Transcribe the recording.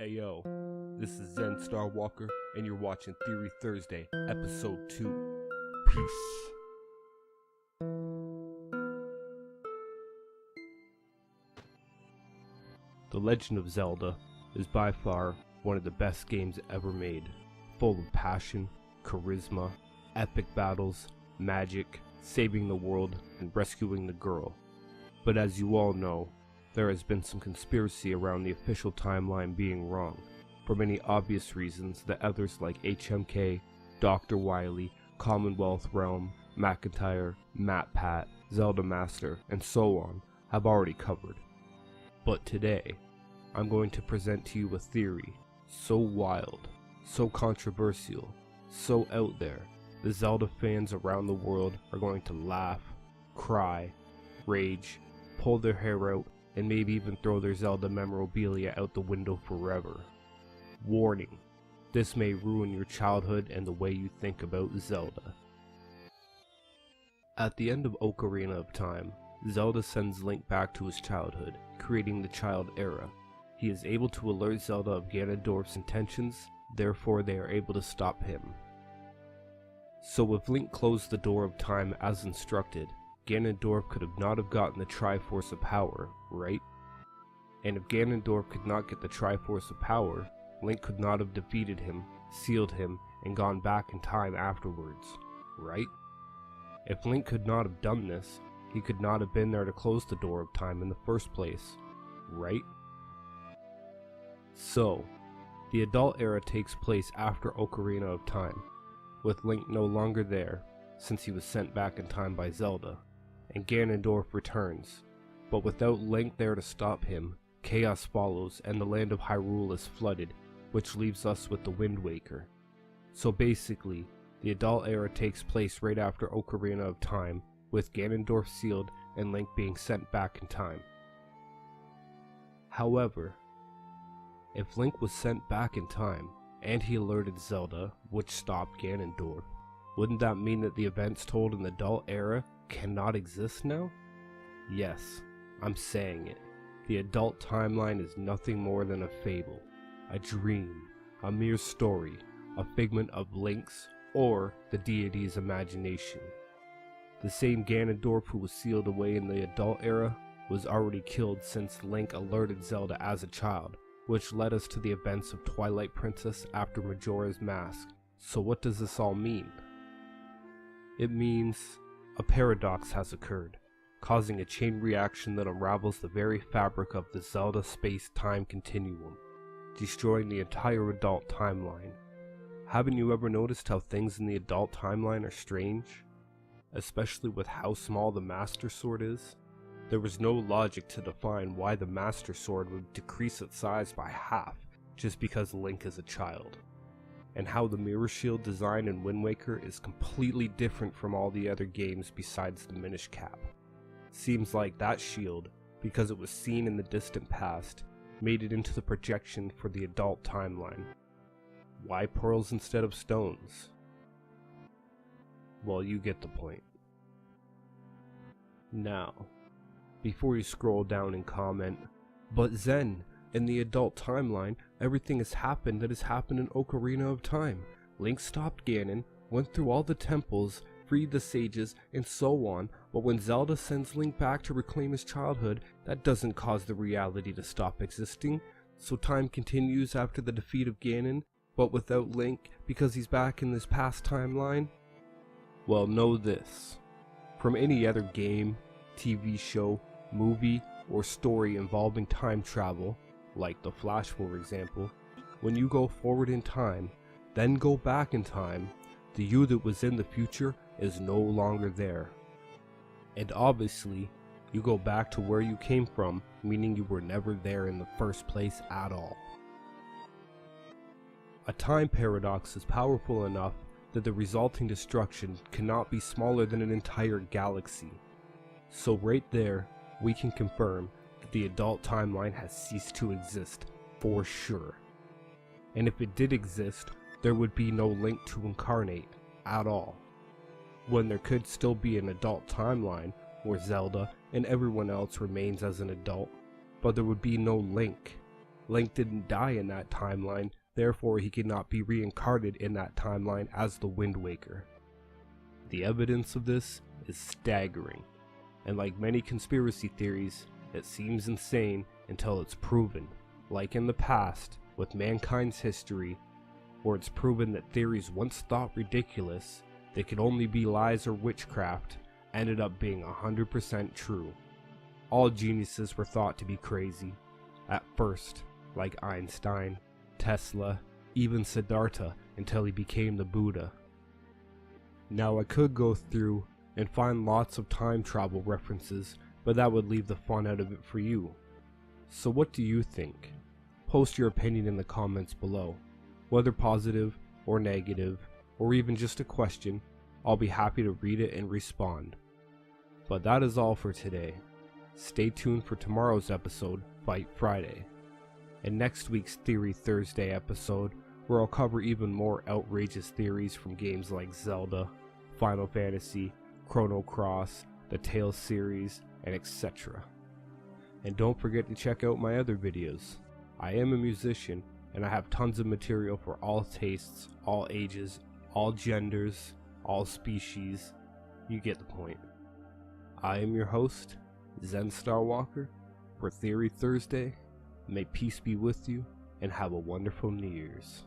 Ayo, this is Zen Starwalker, and you're watching Theory Thursday, Episode 2. Peace. The Legend of Zelda is by far one of the best games ever made, full of passion, charisma, epic battles, magic, saving the world, and rescuing the girl. But as you all know, there has been some conspiracy around the official timeline being wrong, for many obvious reasons that others like HMK, Dr. Wily, Commonwealth Realm, McIntyre, MatPat, Zelda Master, and so on have already covered. But today, I'm going to present to you a theory so wild, so controversial, so out there, the Zelda fans around the world are going to laugh, cry, rage, pull their hair out, and maybe even throw their Zelda memorabilia out the window forever. Warning, this may ruin your childhood and the way you think about Zelda. At the end of Ocarina of Time, Zelda sends Link back to his childhood, creating the Child Era. He is able to alert Zelda of Ganondorf's intentions, therefore they are able to stop him. So if Link closed the door of time as instructed, Ganondorf could not have gotten the Triforce of Power, right? And if Ganondorf could not get the Triforce of Power, Link could not have defeated him, sealed him, and gone back in time afterwards, right? If Link could not have done this, he could not have been there to close the door of time in the first place, right? So, the adult era takes place after Ocarina of Time, with Link no longer there, since he was sent back in time by Zelda, and Ganondorf returns, but without Link there to stop him, chaos follows and the land of Hyrule is flooded, which leaves us with the Wind Waker. So basically, the adult era takes place right after Ocarina of Time, with Ganondorf sealed and Link being sent back in time. However, if Link was sent back in time, and he alerted Zelda, which stopped Ganondorf, wouldn't that mean that the events told in the adult era cannot exist now? Yes, I'm saying it. The adult timeline is nothing more than a fable, a dream, a mere story, a figment of Link's or the deity's imagination. The same Ganondorf who was sealed away in the adult era was already killed since Link alerted Zelda as a child, which led us to the events of Twilight Princess after Majora's Mask. So what does this all mean? It means a paradox has occurred, causing a chain reaction that unravels the very fabric of the Zelda space-time continuum, destroying the entire adult timeline. Haven't you ever noticed how things in the adult timeline are strange? Especially with how small the Master Sword is? There was no logic to define why the Master Sword would decrease its size by half just because Link is a child. And how the mirror shield design in Wind Waker is completely different from all the other games besides the Minish Cap. Seems like that shield, because it was seen in the distant past, made it into the projection for the adult timeline. Why pearls instead of stones? Well, you get the point. Now, before you scroll down and comment, "But Zen, in the adult timeline, everything has happened that has happened in Ocarina of Time. Link stopped Ganon, went through all the temples, freed the sages, and so on, but when Zelda sends Link back to reclaim his childhood, that doesn't cause the reality to stop existing, so time continues after the defeat of Ganon, but without Link because he's back in this past timeline?" Well, know this. From any other game, TV show, movie, or story involving time travel, like The Flash for example, when you go forward in time, then go back in time, the you that was in the future is no longer there. And obviously, you go back to where you came from, meaning you were never there in the first place at all. A time paradox is powerful enough that the resulting destruction cannot be smaller than an entire galaxy. So right there, we can confirm that the adult timeline has ceased to exist, for sure. And if it did exist, there would be no Link to incarnate, at all. When there could still be an adult timeline, where Zelda and everyone else remains as an adult, but there would be no Link. Link didn't die in that timeline, therefore he cannot be reincarnated in that timeline as the Wind Waker. The evidence of this is staggering, and like many conspiracy theories, it seems insane until it's proven, like in the past with mankind's history, where it's proven that theories once thought ridiculous, they could only be lies or witchcraft, ended up being 100% true. All geniuses were thought to be crazy, at first, like Einstein, Tesla, even Siddhartha, until he became the Buddha. Now I could go through and find lots of time travel references, but that would leave the fun out of it for you. So what do you think? Post your opinion in the comments below. Whether positive or negative, or even just a question, I'll be happy to read it and respond. But that is all for today. Stay tuned for tomorrow's episode, Fight Friday, and next week's Theory Thursday episode, where I'll cover even more outrageous theories from games like Zelda, Final Fantasy, Chrono Cross, the Tales series, and etc. And don't forget to check out my other videos. I am a musician, and I have tons of material for all tastes, all ages, all genders, all species. You get the point. I am your host, Zen Starwalker, for Theory Thursday. May peace be with you, and have a wonderful New Year's.